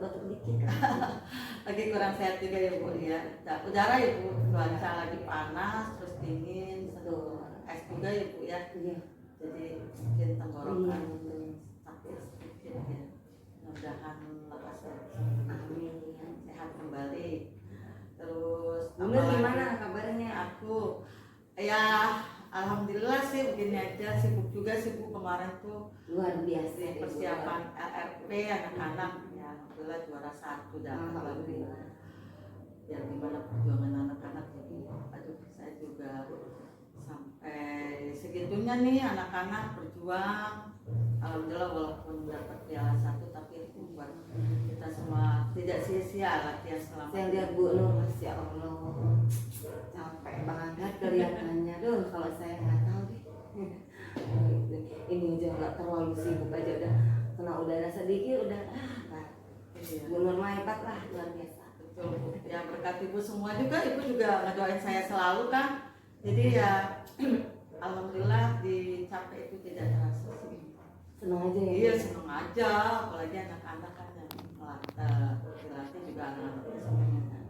batuk-batuk dikit. Lagi kurang sehat juga ya Bu ya. Udara ya Bu, cuaca lagi panas terus dingin, Betul. es juga ya Bu ya. Iya. Jadi mungkin tenggorokan sakit sedikit ya. Mudah-mudahan lekas Amin. sehat kembali. Terus Bunda gimana kabarnya? Aku ya alhamdulillah sih begini aja, sibuk juga sibuk kemarin tuh Luar biasa di persiapan LRP anak-anak ya, alhamdulillah juara 1 dapat lagi. Ya gimana perjuangan anak-anak, jadi aduh saya juga sampai segitunya nih anak-anak berjuang. Alhamdulillah walaupun dapat piala 1 tapi itu buat kita semua tidak sia-sia latihan selama. Saya lihat Bu Nur, Masya Allah capek banget kelihatannya. Duh kalau saya nggak tahu deh. Ini aja nggak terlalu sibuk aja udah kena udara sedikit udah Iya. Bu Nur hebat lah, luar biasa. Betul Bu. Ya berkat Ibu semua juga, Ibu juga ngedoain saya selalu kan. Jadi ya alhamdulillah dicapai itu tidak terasa sih. Senang aja ya. Iya seneng aja, apalagi anak-anak kan yang dilatih juga anak-anaknya semuanya kan.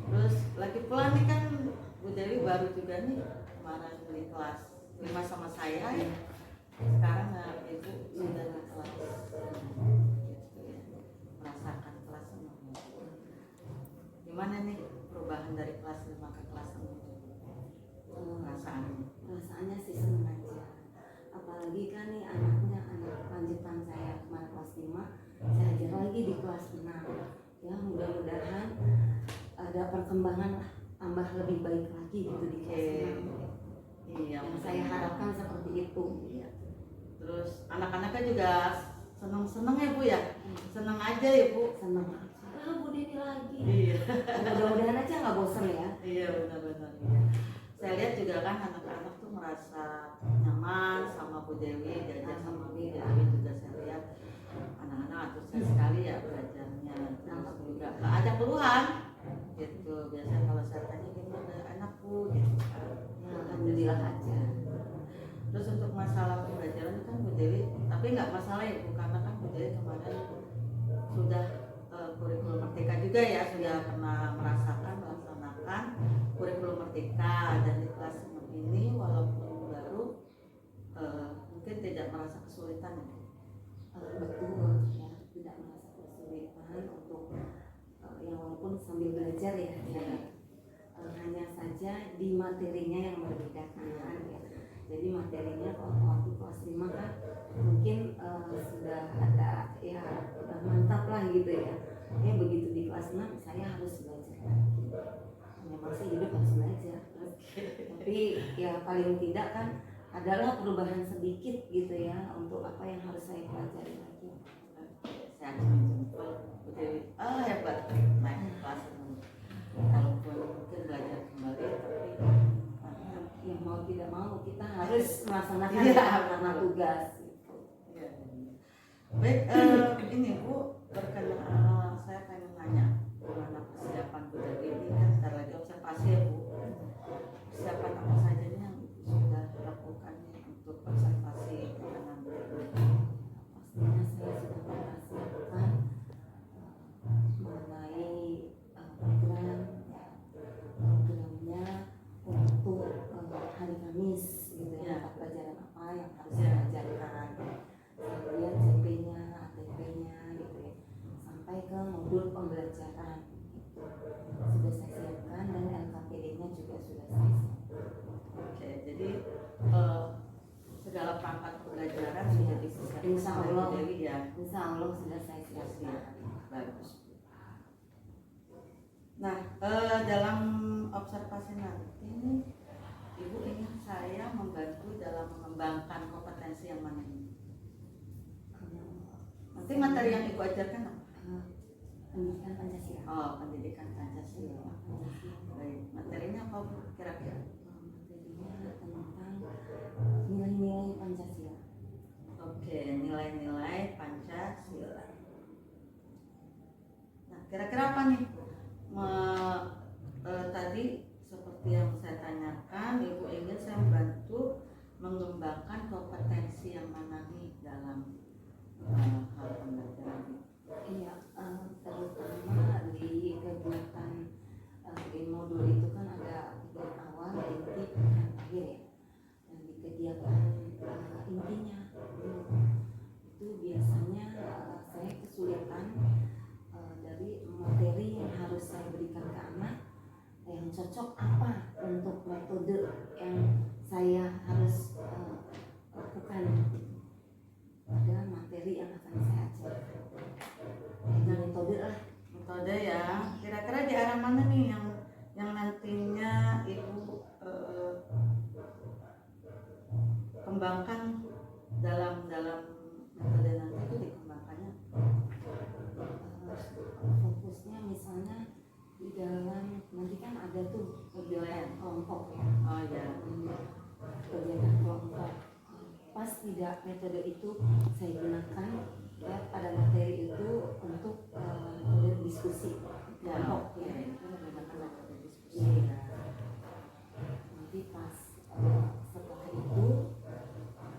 Terus lagi pula nih kan Bu Dewi baru juga nih kemarin di kelas 5 sama saya ya. Sekarang Ibu sudah di kelas gitu ya, merasakan kelas 6. Gimana nih perubahan dari kelas 5 ke kelas 6? Perasaannya sih senang aja. Apalagi kan nih anaknya anak lanjutan saya kemarin kelas 5, saya ajar lagi di kelas 6. Ya mudah-mudahan ada perkembangan lah, tambah lebih baik lagi gitu di kelas 6. Iya, yang saya harapkan seperti itu. Iya. Terus anak-anaknya juga seneng-seneng ya Bu ya? Seneng aja ya Bu? Senang aja. Bu Dewi lagi. Iya. Mudah-mudahan aja nggak bosan ya. Iya benar-benar. Iya. Saya lihat juga kan anak-anak tuh merasa nyaman sama Bu Dewi, diajar sama Bu Dewi juga saya lihat anak-anak antusias sekali ya belajarnya. Terus juga nggak ada keluhan gitu. Biasanya kalau saya tanya gimana anak Bu gitu kan. Ya, alhamdulillah aja. Terus untuk masalah pembelajaran kan Bu Dewi, tapi nggak masalah ya Bu, karena kan Bu Dewi kemarin sudah kurikulum merdeka juga ya, sudah pernah melaksanakan kurikulum merdeka, dan di kelas 6 ini walaupun baru mungkin tidak merasa kesulitan ya. Betul ya, tidak merasa kesulitan untuk yang walaupun sambil belajar ya. Hanya saja di materinya yang membedakan ya. Jadi materinya kalau waktu kelas 5 kan mungkin sudah ada ya udah mantap lah gitu ya. Begitu di kelas 6 saya harus belajar lagi. Ya masih hidup harus belajar. Tapi ya paling tidak kan adalah perubahan sedikit gitu ya untuk apa yang harus saya pelajari lagi. Saya jempol Bu Dewi, hebat naik kelas 6. Walaupun mungkin belajar kembali tapi yang mau tidak mau kita harus melaksanakan karena tugas. Iya. Baik, ini Bu, berkenaan saya pengen nanya gimana persiapan Bu Dewi ini kan ntar lagi observasi ya Bu. Persiapan apa saja nih yang sudah dilakukan untuk observasi dengan Bu Dewi? Pastinya saya sudah mempersiapkan mengenai programnya untuk hari Kamis gitu ya, pelajaran apa yang harus diajarkan, kemudian CP-nya, ATP-nya gitu ya, sampai ke modul pembelajaran sudah saya siapkan dan LKPD-nya juga sudah saya siapkan. Oke, jadi segala perangkat pembelajaran sudah disiapkan Insya Allah, Bu Dewi ya. Insya Allah sudah saya siapkan. Bagus. Nah, dalam observasi nanti ini Ibu ingin saya membantu dalam mengembangkan kompetensi yang mana ini? Nanti materi yang Ibu ajarkan apa? Pendidikan Pancasila. Oh, pendidikan Pancasila. Baik, materinya apa Bu kira-kira? Materinya tentang nilai-nilai Pancasila. Oke, nilai-nilai Pancasila. Nah, kira-kira apa nih? Tadi seperti yang saya tanyakan, Ibu ingin saya membantu mengembangkan kompetensi yang mana nih dalam hal pembelajaran. Iya, dikembangkan dalam metode nanti itu dikembangkannya fokusnya misalnya di dalam nanti kan ada tuh kegiatan kelompok ya. oh ya Kegiatan kelompok pas tidak metode itu saya gunakan ya pada materi itu untuk metode diskusi kelompok ya. itu menggunakan metode diskusi Iya. Nanti pas setelah itu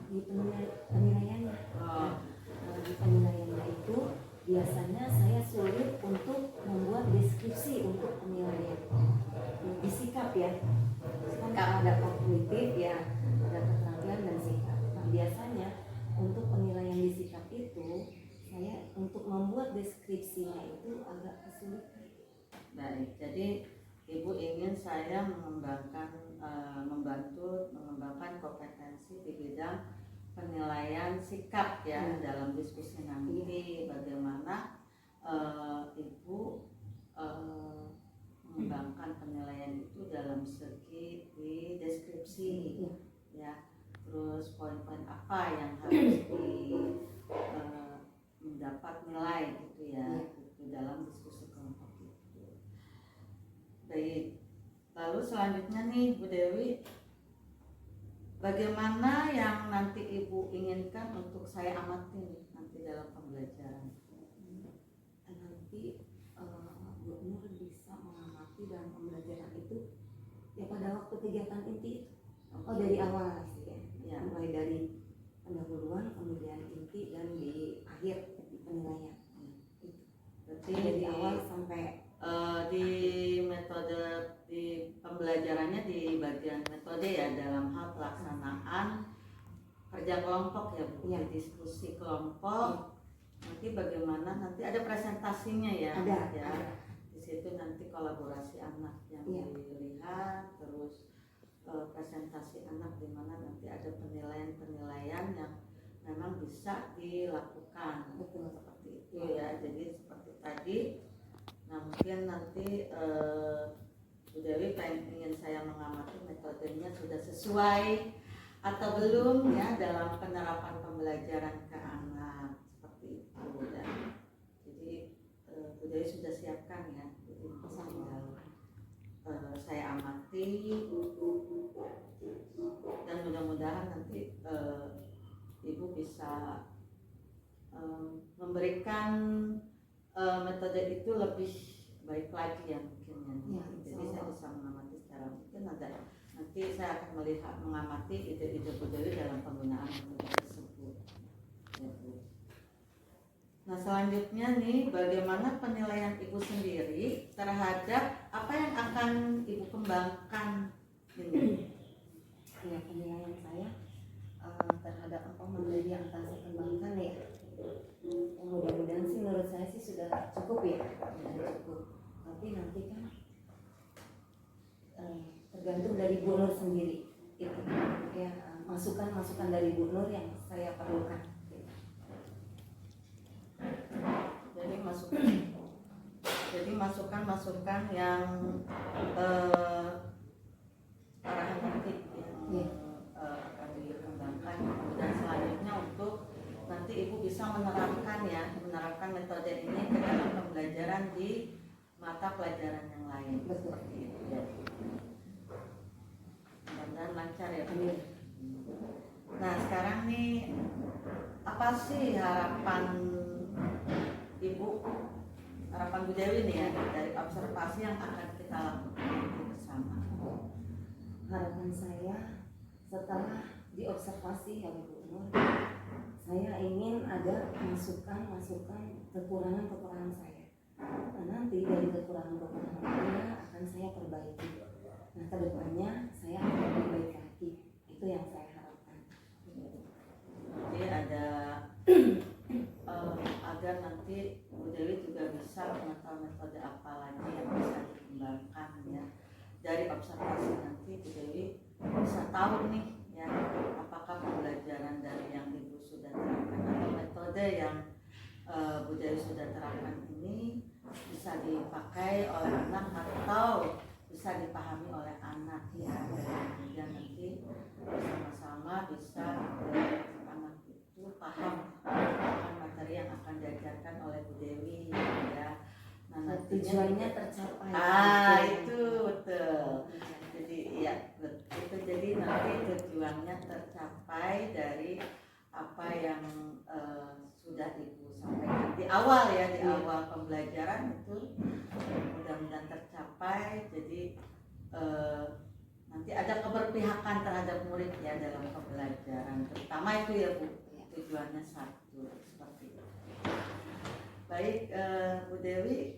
di penilaiannya di penilaiannya itu biasanya saya sulit untuk membuat deskripsi untuk penilaian di sikap ya kan ada kognitif ya ada keterampilan dan sikap. Nah biasanya untuk penilaian di sikap itu saya untuk membuat deskripsinya itu agak kesulitan. baik jadi ibu ingin saya membantu mengembangkan kompetensi di bidang penilaian sikap ya dalam diskusi nanti bagaimana ibu mengembangkan penilaian itu dalam segi di deskripsi ya terus poin-poin apa yang harus mendapat nilai gitu ya itu dalam diskusi kelompok itu. Baik, lalu selanjutnya nih Bu Dewi, bagaimana yang nanti Ibu inginkan untuk saya amati nanti dalam pembelajaran? Nanti Bu Nur bisa mengamati dalam pembelajaran itu ya pada waktu kegiatan inti dari awal sih ya. Mulai dari pendahuluan kemudian inti dan di akhir di penilaian itu. Berarti dari awal sampai di metode di pembelajarannya di bagian metode ya dalam hal pelaksanaan kerja kelompok ya Bu, diskusi kelompok. Nanti bagaimana nanti ada presentasinya ya, ada. Di situ nanti kolaborasi anak yang dilihat, terus presentasi anak di mana nanti ada penilaian yang memang bisa dilakukan. Betul seperti itu ya. Jadi seperti tadi. Nah mungkin nanti Bu Dewi ingin saya mengamati metodenya sudah sesuai atau belum ya dalam penerapan pembelajaran ke anak seperti itu dan jadi Bu Dewi sudah siapkan ya jadi saya amati dan mudah-mudahan nanti Ibu bisa memberikan metode itu lebih baik lagi ya mungkin ya. Jadi saya bisa mengamati secara mungkin nanti saya akan mengamati ide-ide Bu Dewi dalam penggunaan metode tersebut ya Bu. Nah selanjutnya nih bagaimana penilaian Ibu sendiri terhadap apa yang akan Ibu kembangkan ini? Ya penilaian saya terhadap apa materi yang akan saya kembangkan ya. Mudah-mudahan sih menurut saya sih sudah cukup ya, sudah cukup. Tapi nanti kan tergantung dari Bu Nur sendiri itu ya masukan dari Bu Nur yang saya perlukan. Jadi masukan yang arahan nanti yang akan dikembangkan dan selanjutnya untuk nanti Ibu bisa menerapkan metode ini ke dalam pembelajaran di mata pelajaran yang lain. Betul. Seperti itu ya. Mudah-mudahan lancar ya Bu. Nah sekarang nih apa sih harapan Ibu, harapan Bu Dewi nih ya dari observasi yang akan kita lakukan bersama? Harapan saya setelah diobservasi ya Bu Nur, saya ingin ada masukan kekurangan saya. Nah, nanti dari kekurangan saya akan saya perbaiki. Nah kedepannya saya akan lebih baik lagi. Itu yang saya harapkan. Jadi ada agar nanti Bu Dewi juga bisa mengetahui metode apa lagi yang bisa dikembangkan ya. Dari observasi nanti Bu Dewi bisa tahu nih ya apakah pembelajaran dari yang Ibu sudah terapkan atau metode yang Bu Dewi sudah terapkan ini bisa dipakai oleh anak atau bisa dipahami oleh anak ya. Kemudian nanti bersama-sama bisa tujuannya tercapai. Itu betul. Jadi ya itu, jadi nanti tujuannya tercapai dari apa yang sudah Ibu sampaikan di awal ya, di awal pembelajaran itu mudah-mudahan tercapai. Jadi nanti ada keberpihakan terhadap murid ya dalam pembelajaran, terutama itu ya Bu, tujuannya satu seperti itu. Baik, Bu Dewi,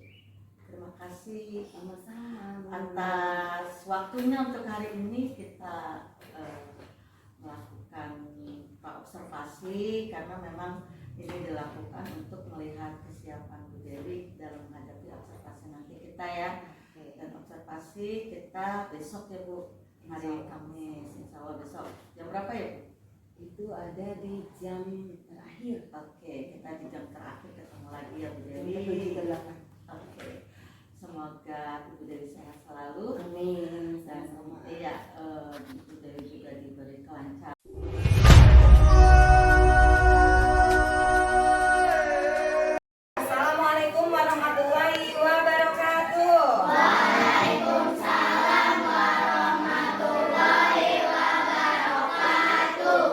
terima kasih Sama-sama atas waktunya untuk hari ini kita melakukan observasi, karena memang ini dilakukan untuk melihat kesiapan Bu Dewi dalam menghadapi observasi nanti kita ya. Dan observasi kita besok ya Bu, hari Kamis, insya Allah besok. Jam berapa ya Bu? itu ada di jam terakhir. Oke, kita di jam terakhir ketemu lagi ya Bu Dewi. Jam 7 ke 8. Oke, semoga Ibu Dewi sehat selalu. Amin. Dan Sama-sama. iya, Ibu Dewi juga diberi kelancaran. Assalamualaikum warahmatullahi wabarakatuh. Waalaikumsalam warahmatullahi wabarakatuh.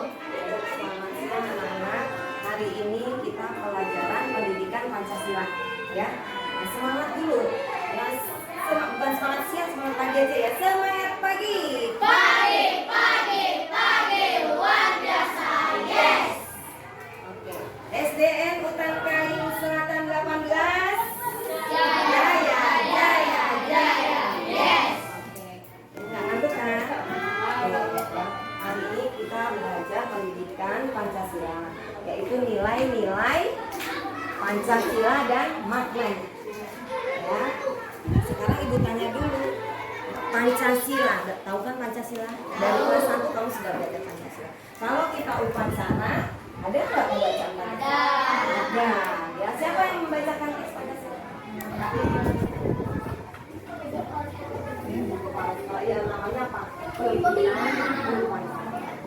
Selamat siang anak-anak. Hari ini kita pelajaran pendidikan Pancasila ya. Nah, semangat dulu. Ya, bukan semangat siang, semangat pagi aja ya. Semangat pagi. Pagi, luar biasa, yes. Oke. SDN Utan Kayu Selatan 18. Jaya, yes. Oke. Nggak ngantuk kan? Oke. Hari ini kita belajar pendidikan Pancasila, yaitu nilai-nilai Pancasila dan maknanya. Ya. Sekarang Ibu tanya dulu. Pancasila, tahu kan Pancasila? Dari kelas 1 kamu sudah belajar Pancasila. Kalau kita upacara, ada nggak pembacaan Pancasila? Ada. Ya, siapa yang membacakan teks Pancasila? Ya, namanya apa?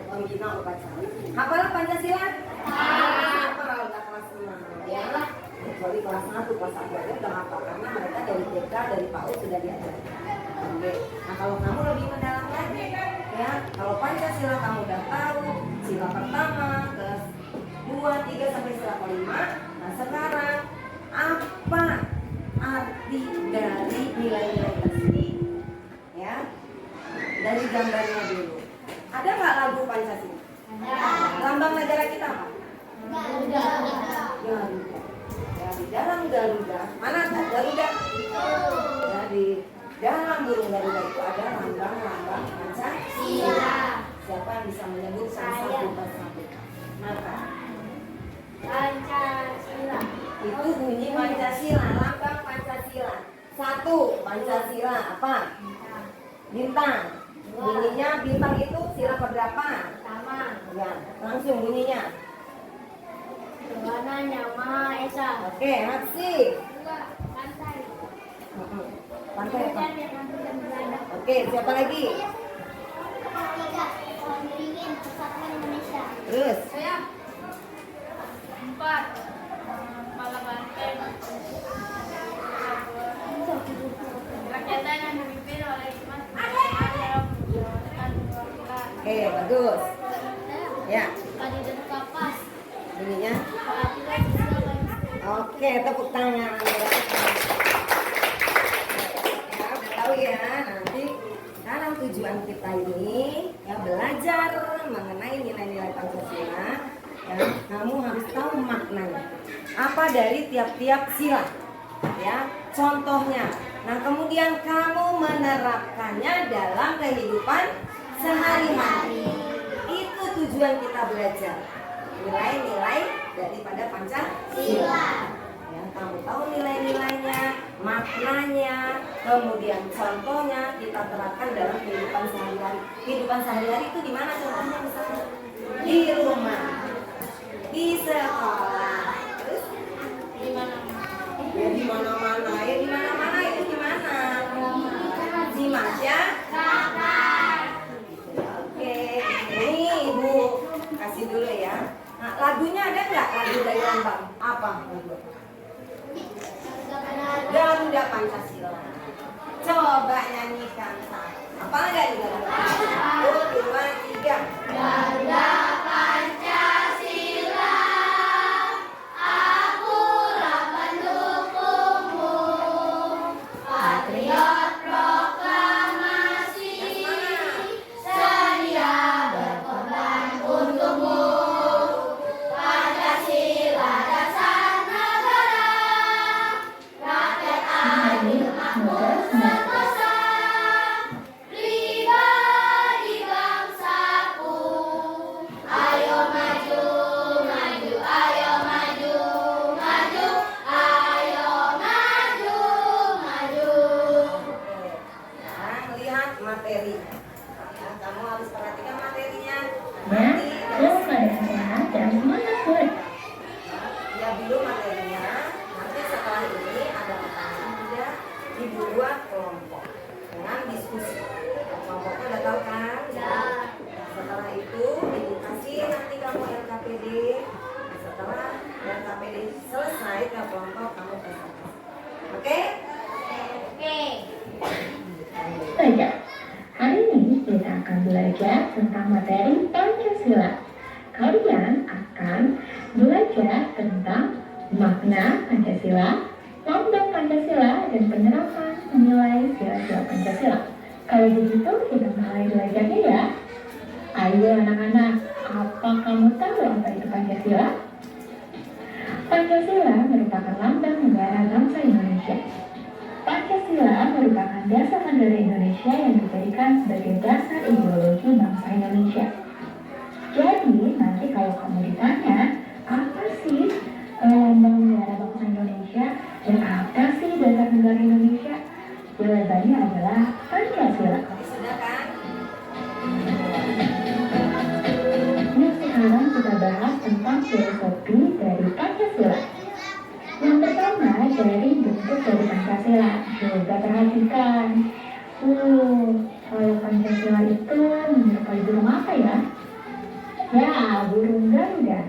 Pembina upacara. Hafalan Pancasila? Hafal, udah kelas 6 ya. Kecuali kelas 1, kelas 1 aja udah hafal karena mereka dari TK, dari PAUD sudah diajarkan. Oke. Nah, kalau kamu lebih mendalam lagi ya, kalau Pancasila kamu udah tahu sila pertama, ke 2, 3 sampai sila kelima. Nah, sekarang apa arti dari nilai-nilai tersebut? Ya. Dari gambarnya dulu. Ada nggak lagu Pancasila? Lambang negara kita apa? Garuda. Ya, di dalam Garuda, mana ada Garuda? Ya, di dalam burung Garuda itu ada lambang-lambang Pancasila. Siapa yang bisa menyebutkan satu persatu? Maka Pancasila. itu bunyi Pancasila, lambang Pancasila. 1, Pancasila apa? Bintang. Bunyinya bintang itu sila keberapa? Pertama, Ya, langsung bunyinya. Tuhan yang Maha Esa. Oke, aksi. 2, pantai. Pantai apa? Hujan yang mampu dan beradab. Oke, siapa lagi? 3, pohon beringin, persatuan Indonesia. Terus. 4, kepala banteng. Rakyatan yang dipimpin oleh hikmat dalam menjalankan perwakilan. Oke, bagus. Ya, Keadilan kapas. bunyinya. Perhatikan sosial dan Oke, tepuk tangan. Ya, udah tahu ya, nanti dalam tujuan kita ini ya belajar mengenai nilai-nilai Pancasila. Ya, kamu harus tahu maknanya. Apa dari tiap-tiap sila. Ya, contohnya. Nah, kemudian kamu menerapkannya dalam kehidupan sehari-hari. Itu tujuan kita belajar. Nilai-nilai daripada Pancasila. Ya, kamu tahu nilai-nilainya, maknanya, kemudian contohnya kita terapkan dalam kehidupan sehari-hari. Kehidupan sehari-hari itu di mana contohnya misalnya? Di rumah, di sekolah, terus di mana-mana. ya di mana-mana. Ya di mana-mana itu di mana? Di masyarakat. Oke, ini Ibu kasih dulu ya. Nah, lagunya ada nggak lagu dari Lambang? Apa lagu? Garuda Garuda Pancasila. Coba nyanyikan satu. Apa enggak nih Garuda? 1, 2, 3. Garuda Pancasila, akulah pendukungmu, patriot proklamasi, sedia berkorban untukmu. Pancasila dasar negara, rakyat adil makmur sentosa, pribadi bangsaku. Ayo maju, maju, ayo maju, maju, ayo maju, maju. Sekarang lihat materi. Ya, kamu harus perhatikan materinya. Ya, belum ada sehat dan semangat kuat. Ya belum materinya. Nanti setelah ini ada pertanyaan juga dibuat kelompok dengan diskusi. Kelompoknya udah tahu kan? Ya. Setelah itu ibu kasih nanti kamu LKPD. Setelah LKPD selesai ke kelompok kamu presentasi. Oke? Oke. Baik, hari ini kita akan belajar tentang materi Pancasila. Kalian akan belajar tentang makna Pancasila, lambang Pancasila, dan penerapan nilai sila-sila Pancasila. Kalau begitu kita mulai belajarnya ya. Ayo anak-anak, apa kamu tahu apa itu Pancasila? Pancasila merupakan lambang negara bangsa Indonesia. Pancasila merupakan dasar negara Indonesia yang dijadikan sebagai dasar ideologi bangsa Indonesia. Jadi nanti kalau kamu ditanya, apa sih lambang negara bangsa Indonesia dan apa sih dasar negara Indonesia? Jawabannya adalah Pancasila. Tadi sudah kan? Nah, sekarang kita bahas tentang filosofi dari Pancasila. Yang pertama dari bentuk dari Pancasila. Coba perhatikan. Kalau Pancasila itu menyerupai burung apa ya? Ya, burung Garuda.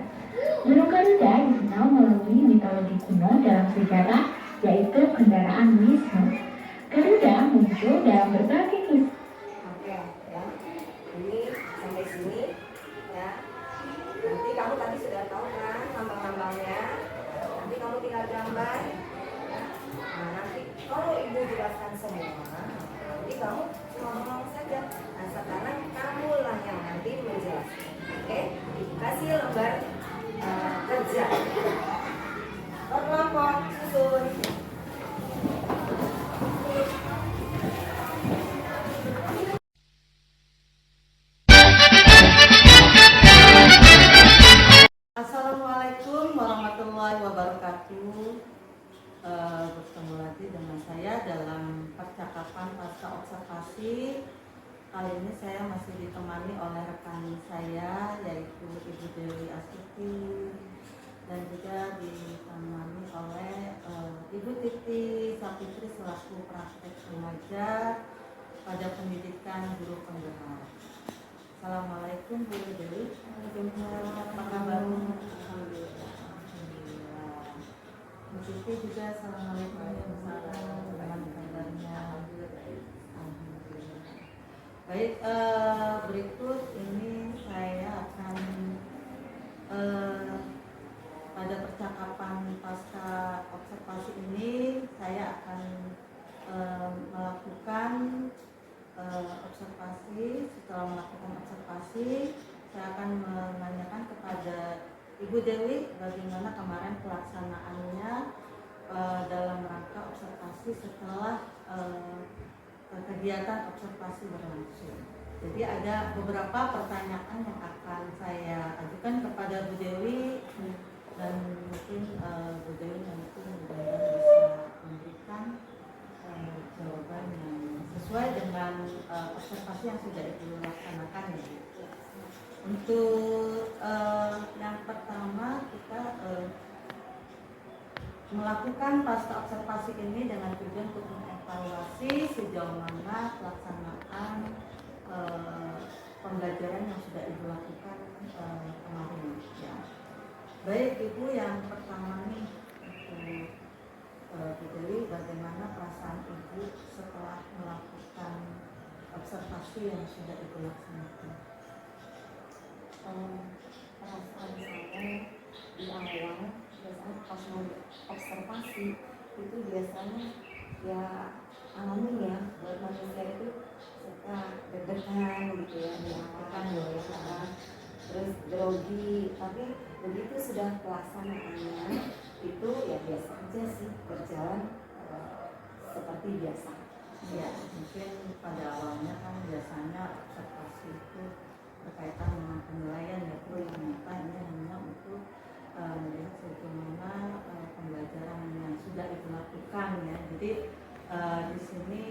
Burung Garuda dikenal melalui mitologi kuno dalam sejarah, yaitu kendaraan Wisnu. Garuda muncul dalam berbagai kisah. Oke, ya. Ini sampai sini, ya. Nanti kamu tadi sudah tahu kan lambang-lambangnya. Nanti kamu tinggal gambar. Ya. Nah, nanti kalau ibu jelaskan semua, nanti kamu cuma ngomong saja. Nah, sekarang kamulah yang nanti menjelaskan. Oke, ibu kasih lembar kerja. Berkelompok susun. Assalamualaikum warahmatullahi wabarakatuh. Bertemu lagi dengan saya dalam percakapan pasca observasi. Kali ini saya masih ditemani oleh rekan saya yaitu Ibu Dewi Astuti dan juga ditemani oleh Ibu Titi Sapitri selaku praktek remaja pada pendidikan guru penggerak. Assalamualaikum Bu Dewi. Waalaikumsalam. Apa kabar? Alhamdulillah. Bu Titi juga assalamualaikum. Bagaimana kabarnya? Alhamdulillah. Baik, berikut ini saya akan pada percakapan pasca observasi ini saya akan melakukan observasi. Setelah melakukan observasi, saya akan menanyakan kepada Ibu Dewi bagaimana kemarin pelaksanaannya dalam rangka observasi setelah kegiatan observasi berlangsung. Jadi ada beberapa pertanyaan yang akan saya ajukan kepada Bu Dewi dan mungkin Bu Dewi nanti mudah-mudahan bisa memberikan jawaban yang sesuai dengan observasi yang sudah dilaksanakan ya. Untuk yang pertama kita melakukan pasca observasi ini dengan tujuan untuk mengevaluasi sejauh mana pelaksanaan pembelajaran yang sudah Ibu lakukan kemarin ya. Baik Ibu, yang pertama nih untuk Dewi, bagaimana perasaan Ibu setelah melakukan observasi yang sudah Ibu laksanakan? Perasaan saya di awal biasanya pas mau observasi itu biasanya ya alami ya, buat manusia itu suka deg-degan gitu ya, di awal kan ya, terus grogi, tapi begitu sudah pelaksanaannya itu ya biasa aja sih, berjalan seperti biasa. Ya, mungkin pada awalnya kan biasanya observasi itu berkaitan dengan penilaian ya, Bu. Ternyata ini hanya untuk melihat bagaimana pembelajaran yang sudah Ibu lakukan ya. Jadi di sini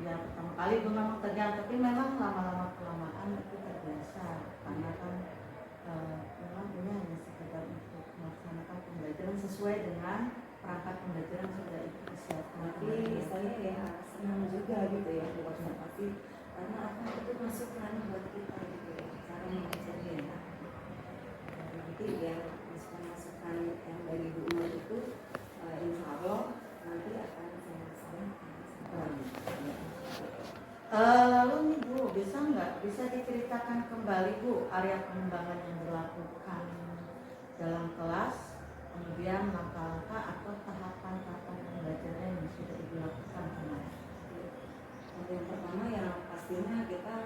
ya pertama kali itu memang tegang, tapi memang lama-lama kelamaan itu terbiasa, karena kan memang ini hanya sekedar untuk melaksanakan pembelajaran sesuai dengan perangkat pembelajaran sudah Ibu siapkan. Tapi saya ya senang juga gitu ya observasi, karena apa itu masukan buat kita gitu ya, cara mengajarnya. Jadi ya masukan yang dari Bu Umar itu insya Allah nanti akan saya laksanakan. Lalu nih Bu, bisa diceritakan kembali Bu area pengembangan yang dilakukan dalam kelas, kemudian langkah-langkah atau tahapan-tahapan pembelajaran yang sudah dilakukan kemarin? Yang pertama yang pastinya kita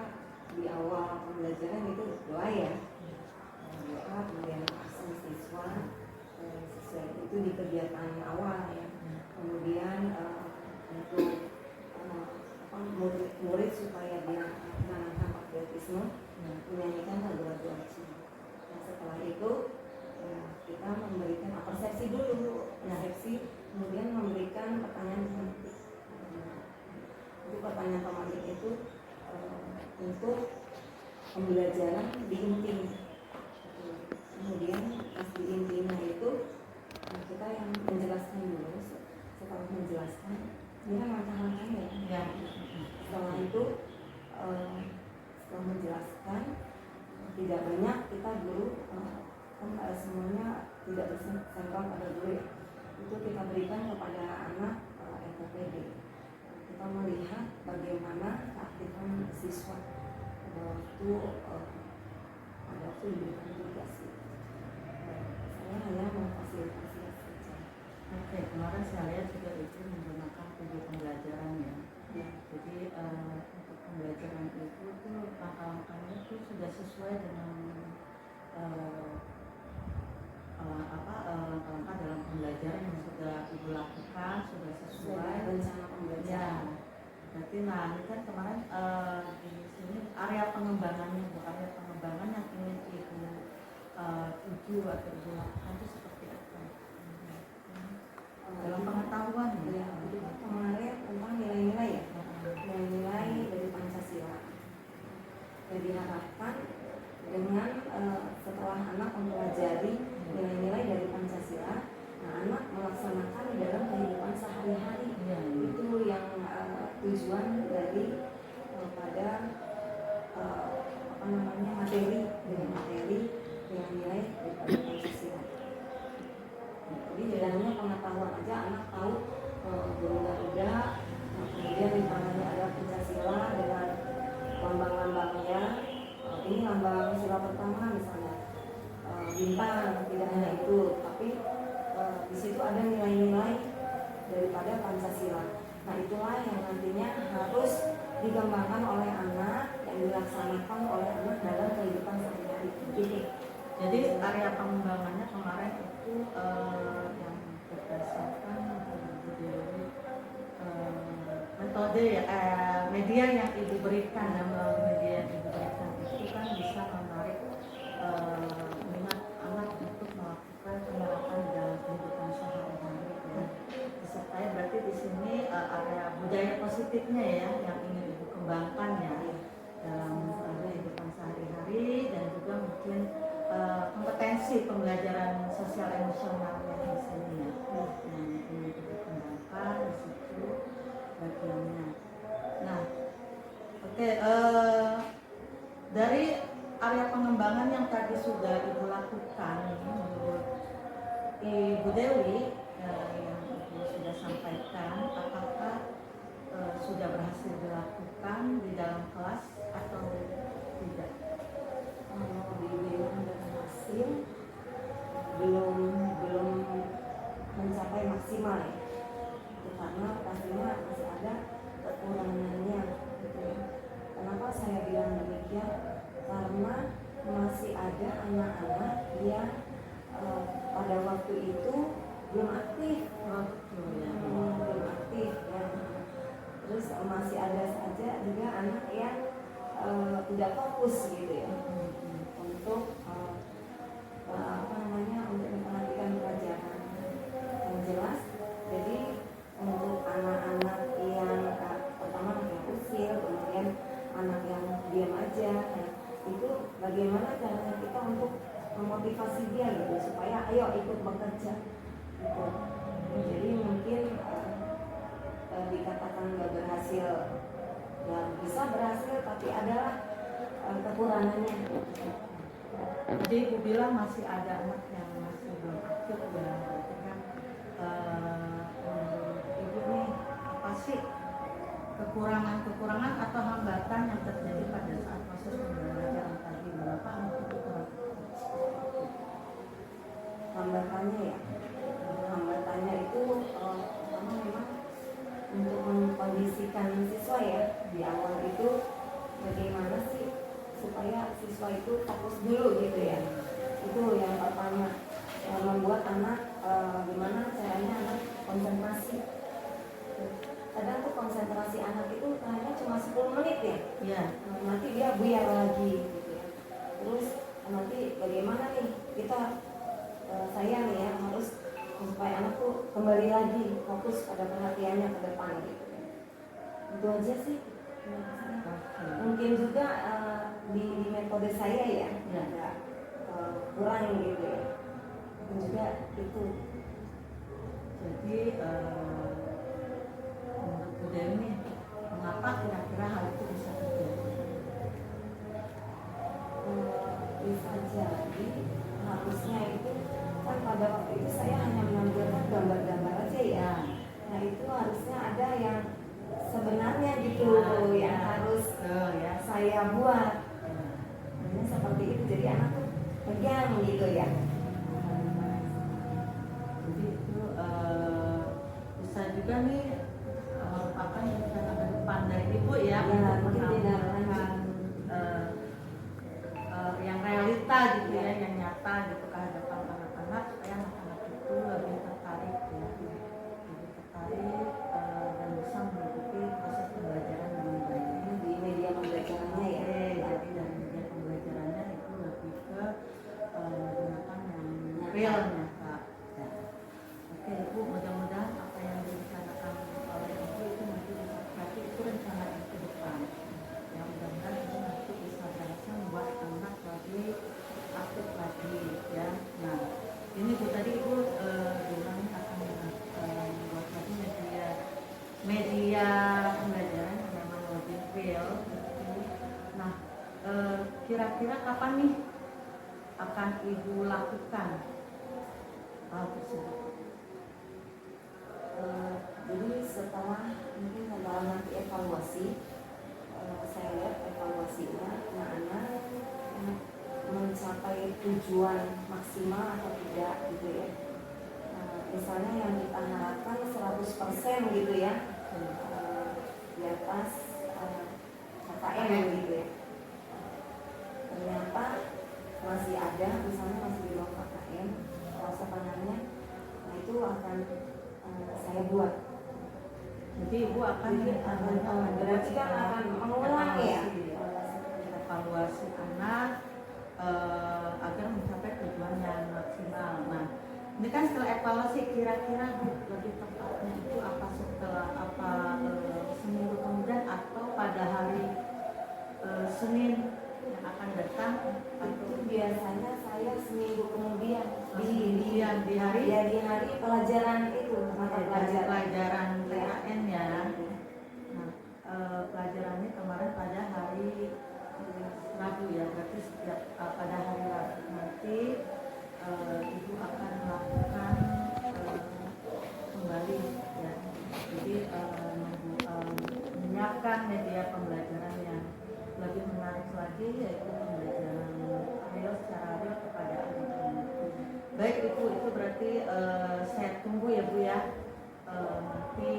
di awal pembelajaran itu doa ya, doa kemudian absen siswa, siswa itu di kegiatan awal ya, kemudian untuk murid supaya dia menanamkan patriotisme, menyanyikan lagu-lagu wajib. Nah setelah itu kita memberikan persepsi dulu, persepsi, kemudian memberikan pertanyaan tematik. Untuk pertanyaan tematik itu untuk pembelajaran di inti. Kemudian pas di intinya itu kita yang menjelaskan dulu. Setelah menjelaskan, ini kan langkah-langkahnya ya. Setelah itu setelah menjelaskan tidak banyak, kita guru kan semuanya tidak bersentral pada guru ya. Itu kita berikan kepada anak LPPD. Kita melihat bagaimana keaktifan siswa waktu pada waktu diberikan tugas. Saya hanya memfasilitasi saja. Oke, kemarin saya lihat juga itu menggunakan video pembelajaran ya. Jadi untuk pembelajaran itu tuh langkah-langkahnya itu sudah sesuai dengan langkah-langkah dalam pembelajaran yang sudah Ibu lakukan, sudah sesuai rencana pembelajaran. Ya. Berarti nah ini kan kemarin di sini area pengembangannya, Bu, area pengembangan yang ingin Ibu tuju atau Ibu lakukan itu seperti apa? Dalam pengetahuan ya, itu kemarin tentang nilai-nilai ya, nilai-nilai dari Pancasila. Jadi diharapkan dengan setelah anak mempelajari nilai-nilai dari Pancasila, nah anak melaksanakan dalam kehidupan sehari-hari. Itu yang tujuan dari pada materi dengan nilai dari Pancasila. Jadi dalamnya pengetahuan aja, anak tahu Garuda, kemudian di tangannya ada Pancasila dengan lambang-lambangnya. Ini lambang sila pertama misalnya bintang, tidak hanya itu, tapi di situ ada nilai-nilai daripada Pancasila. Nah itulah yang nantinya harus dikembangkan oleh anak, yang dilaksanakan oleh anak dalam kehidupan sehari-hari. Jadi area pengembangannya kemarin itu yang berdasarkan metode media yang Ibu berikan, yang melalui media yang Ibu berikan itu kan bisa menarik minat anak untuk melakukan penerapan dalam kehidupan sehari-hari ya. Disertai berarti di sini area budaya positifnya ya yang ingin Ibu kembangkan ya dalam kehidupan sehari-hari, dan juga mungkin kompetensi pembelajaran sosial emosionalnya di sini ya, yang ingin Ibu kembangkan di situ bagiannya. Nah, oke, dari area pengembangan yang tadi sudah Ibu lakukan menurut Ibu Dewi yang Ibu sudah sampaikan, apakah sudah berhasil dilakukan di dalam kelas atau tidak? Kalau dibilang berhasil, belum mencapai maksimal ya. Itu karena pastinya masih ada kekurangannya gitu ya. Kenapa saya bilang demikian? Karena masih ada anak-anak yang pada waktu itu belum aktif, belum aktif ya. Terus masih ada saja juga anak yang tidak fokus gitu ya untuk untuk memperhatikan pelajaran yang jelas. Jadi untuk anak-anak yang pertama anak yang usil, kemudian anak yang diam aja, ya, itu bagaimana caranya kita untuk memotivasi dia gitu supaya ayo ikut bekerja gitu. Jadi mungkin dikatakan nggak berhasil, ya bisa berhasil tapi adalah kekurangannya. Jadi ibu bilang masih ada anak yang masih belum aktif ya, berarti kan ibu nih apa sih kekurangan atau hambatan yang terjadi pada saat proses pembelajaran tadi? Berapa anak itu kurang? Hambatannya ya, hambatannya itu pertama memang untuk mengkondisikan siswa ya di awal itu bagaimana sih supaya siswa itu fokus dulu gitu ya. Itu yang pertama, membuat anak gimana caranya anak konsentrasi. Kadang tuh konsentrasi anak itu ternyata cuma 10 menit ya. Iya. Nanti dia buyar lagi gitu ya. Terus nanti bagaimana nih kita saya nih ya harus supaya anak tuh kembali lagi fokus pada perhatiannya ke depan gitu. Itu aja sih. Mungkin juga di metode saya ya agak kurang gitu ya. Dan juga itu. Jadi menurut Bu Dewi, mengapa kira-kira hal itu bisa terjadi? Bisa jadi harusnya itu kan pada waktu itu saya hanya menampilkan gambar-gambar aja ya. Nah itu harusnya ada yang sebenarnya gitu yang harus ya. saya buat. Nah, seperti itu jadi anak tuh pegang gitu ya. Jadi itu bisa juga nih merupakan rencana ke depan dari ibu ya, Ya, untuk mungkin tidak menambahkan yang realita gitu ya, yang nyata gitu ke hadapan anak-anak supaya anak-anak itu lebih tertarik ya, lebih tertarik dan bisa mengikuti proses pembelajaran dengan baik. Di media pembelajarannya ya. Jadi dari media pembelajarannya itu lebih ke gunakan yang real nyata. Ya. Oke ibu, mudah-mudahan apa yang direncanakan oleh ibu itu nanti bisa terjadi, itu rencana yang ke depan. Ya mudah-mudahan itu nanti bisa berhasil membuat anak lagi aktif lagi ya. Nah ini bu tadi ibu bilang akan membuat lagi media pembelajaran yang memang lebih real. Nah kira-kira kapan nih akan ibu lakukan hal tersebut? Jadi setelah mungkin setelah nanti evaluasi, saya lihat evaluasinya anak-anak mencapai tujuan maksimal atau tidak gitu ya. Misalnya yang kita harapkan 100% gitu ya, di atas KKM gitu ya. Ternyata masih ada, misalnya masih di bawah KKM, rasa tangannya, nah itu akan saya buat. Jadi ibu akan berarti kan akan mengulang ya. Evaluasi anak agar mencapai tujuan yang maksimal. Nah, ini kan setelah evaluasi kira-kira lebih tepatnya itu apa setelah seminggu kemudian atau pada hari Senin yang akan datang atau Biasanya saya seminggu kemudian di hari pelajaran itu mata pelajaran PKN ya. Nah, pelajarannya kemarin pada hari Rabu ya, berarti setiap pada hari Rabu nanti ibu akan melakukan kembali Baik Ibu, itu berarti saya tunggu ya Bu ya. Nanti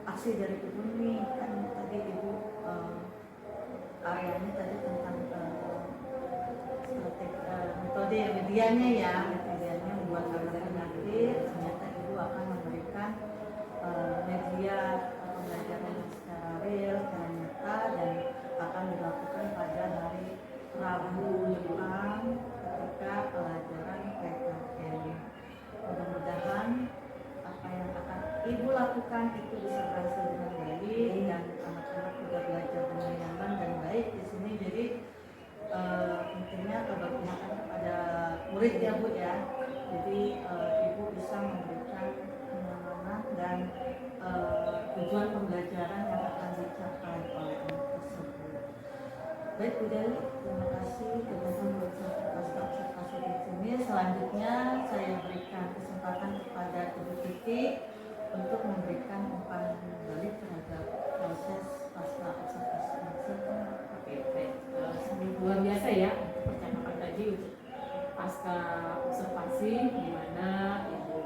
aksi dari Ibu nih, kan tadi Ibu areanya tadi tentang metode medianya ya, medianya membuat anak kreatif. Ternyata Ibu akan memberikan media pembelajaran secara real, secara nyata, dan akan dilakukan pada hari Rabu depan ketika pelajaran PKN. Mudah-mudahan apa yang akan Ibu lakukan itu bisa berhasil dengan baik dan anak-anak juga belajar dengan nyaman dan baik di sini. Jadi intinya keberpihakan kepada murid ya Bu ya. Jadi Ibu bisa memberikan kenyamanan dan tujuan pembelajaran yang akan dicapai oleh anak tersebut. Baik Bu Dewi, terima kasih atas observasi di sini. Selanjutnya saya berikan kesempatan kepada Ibu Titi untuk memberikan umpan balik terhadap proses pasca observasi. Oke, baik. Sangat luar biasa ya percakapan tadi untuk pasca observasi, di mana Ibu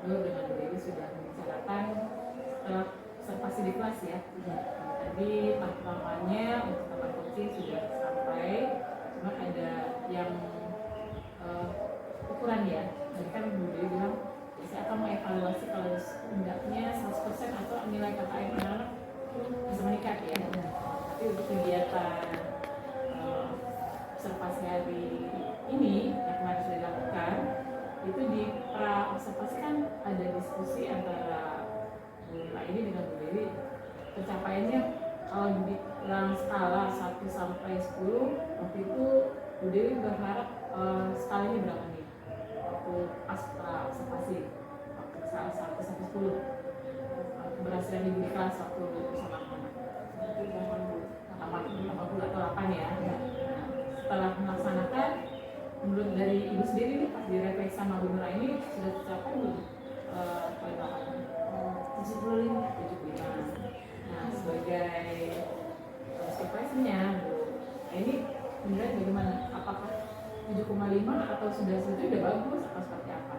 Nur dengan Bu Dewi sudah membicarakan setelah observasi di kelas ya. Tadi pertamanya untuk taman coaching sudah sampai, cuma ada yang ukuran ya. Jadi kan Bu Dewi bilang saya akan mengevaluasi kalau hendaknya 100% atau nilai KKM anak-anak bisa meningkat ya. Tapi untuk kegiatan observasi hari ini yang kemarin sudah dilakukan, itu di pra observasi kan ada diskusi antara Bu Nura ini dengan Bu Dewi. Pencapaiannya kalau dibilang skala 1 sampai 10, waktu itu Bu Dewi berharap skalanya berapa nih waktu pas pra observasi, waktu 1 sampai 10 keberhasilan Ibu di kelas waktu bersama anak. Itu 80 atau 8 ya. Nah, setelah melaksanakan, menurut dari Ibu sendiri nih pas direfleksi sama Bu Nura ini sudah tercapai belum poin 8? 75. Nah, sebagai supervisornya Bu, ini menilai bagaimana? Apakah 7,5 atau sudah sudah bagus atau seperti apa?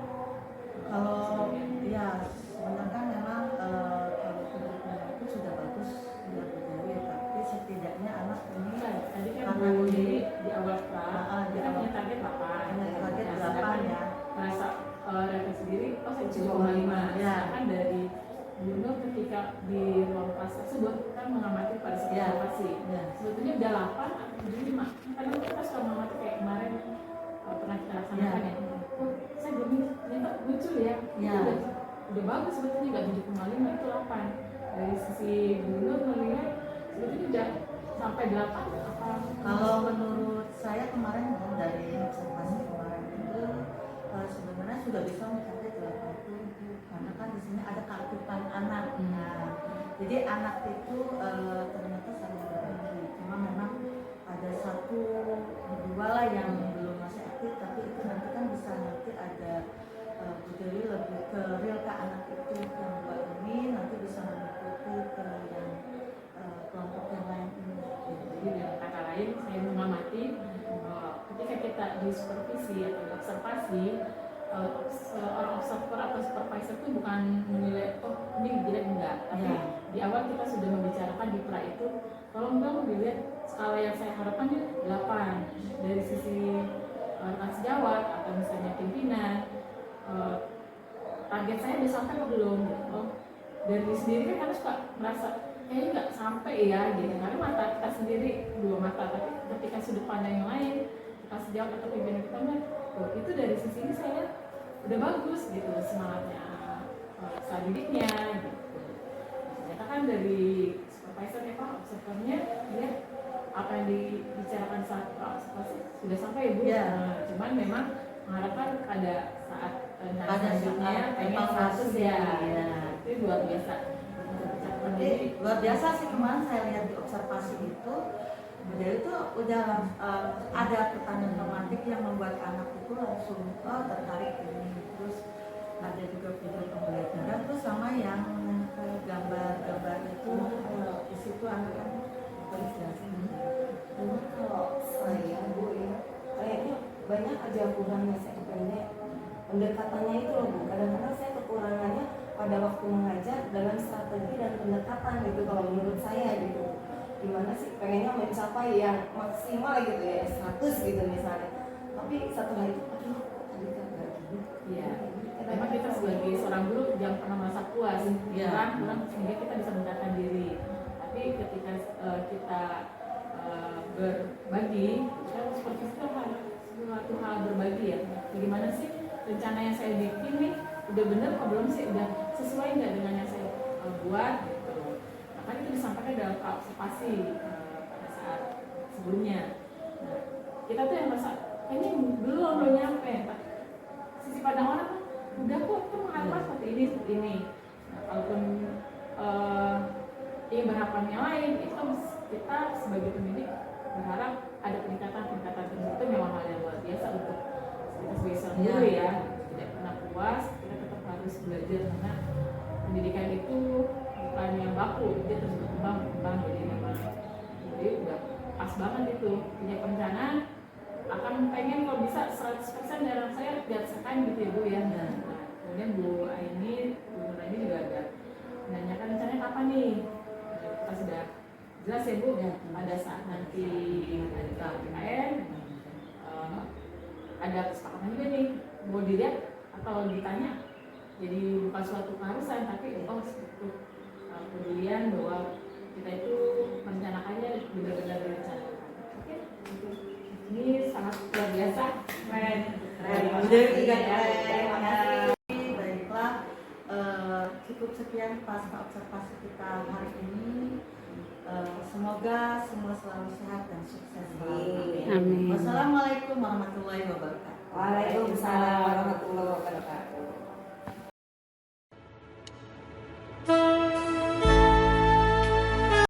Kalau ya sebenarnya memang kalau kebutuhan itu sudah bagus ya Bu Dewi, tapi setidaknya anak ini Tadi kan karena Bu ini di awal pra, dia kan punya target 8. target Nah, 8 ya. merasa refleksi sendiri, oh saya 7,5. Ya. Kan dari Bu Nur ketika di ruang kelas tersebut kan mengamati pada saat Ya. observasi. Ya. Sebetulnya udah 8 atau 7,5. Karena kita suka mengamati kayak kemarin pernah kita laksanakan ya. Oh, saya belum ternyata muncul ya. Ya. Itu udah bagus sebetulnya, nggak 7,5 itu 8. Dari sisi Bu Nur menilai sebetulnya udah sampai 8 apa? Kalau menurut saya kemarin dari observasi kemarin itu sebenarnya sudah bisa mencapai 80, karena kan di sini ada keaktifan anak. Nah, jadi anak itu ternyata saling berbagi. Cuma memang ada 1-2 lah yang belum masih aktif, tapi itu nanti kan bisa nanti ada Bu Dewi lebih ke real ke anak itu yang buat ini nanti bisa mengikuti ke yang kelompok yang lain ini. Jadi dengan kata lain saya mengamati ketika kita di supervisi atau di observasi, seorang observer atau supervisor itu bukan menilai oh ini jelek enggak, tapi Ya. di awal kita sudah membicarakan di pra itu kalau enggak mau dilihat skala yang saya harapkan 8 dari sisi rekan sejawat atau misalnya pimpinan, target saya udah sampai atau belum. Oh, dari diri sendiri kan harus suka merasa kayaknya nggak sampai ya gitu, karena mata kita sendiri 2 mata, tapi ketika sudut pandang yang lain kita sejawat atau pimpinan kita melihat oh, itu dari sisi ini saya udah bagus gitu semangatnya usaha didiknya gitu. Ternyata kan dari supervisor ya Pak, observernya lihat apa yang dibicarakan saat observasi sudah sampai ya Bu. Ya. Cuman memang mengharapkan pada saat Pada selanjutnya saat pengen evaluasi, 100 ya. ya. Itu luar biasa. Jadi luar biasa sih kemarin saya lihat di observasi itu, jadi itu udah ada pertanyaan tematik yang membuat anak itu langsung tertarik ini. Terus ada juga video pembelajaran, terus sama yang gambar-gambar itu di situ anak-anak berjelasin. Kalau saya Bu ya, kayaknya banyak aja kurangnya saya pengen pendekatannya itu loh Bu. Kadang-kadang saya kekurangannya pada waktu mengajar dalam strategi dan pendekatan gitu kalau menurut saya gitu. Gimana sih pengennya mencapai yang maksimal gitu ya 100 gitu misalnya. Tapi setelah itu aduh kok tadi kagak gitu. Iya. Memang kita sebagai seorang guru jangan pernah merasa puas, Iya. kurang sehingga kita bisa meningkatkan diri. Tapi ketika kita berbagi, kita seperti suatu hal berbagi ya. Bagaimana sih rencana yang saya bikin nih udah bener apa belum sih, udah sesuai nggak dengan yang saya buat gitu. Maka itu disampaikan dalam observasi pada saat sebelumnya. Nah, kita tuh yang merasa kayaknya belum nyampe. Sisi pandang orang udah kok itu mengharapkan seperti ini. Nah, kalaupun ingin berharapan yang lain, itu kan kita sebagai pendidik berharap ada peningkatan itu memang hal yang luar biasa untuk kita sebagai seorang guru ya. Tidak pernah puas, kita tetap harus belajar karena pendidikan itu bukan yang baku, dia terus berkembang jadi memang jadi udah pas banget itu punya perencanaan akan pengen kalau bisa 100% dari anak saya dirasakan gitu ya Bu ya. Nah, kemudian Bu Aini juga ada menanyakan rencananya kapan nih. Kita sudah jelas ya Bu, pada saat nanti ada PKN ada kesepakatan juga nih, mau dilihat atau ditanya, jadi bukan suatu keharusan tapi suatu kepedulian bahwa kita itu merencanakannya benar-benar direncanakan. Oke, ini sangat luar biasa, keren. Baiklah, cukup sekian pasca observasi kita hari ini. Semoga semua selalu sehat dan sukses selalu. Amin. Wassalamualaikum warahmatullahi wabarakatuh. Waalaikumsalam warahmatullahi wabarakatuh.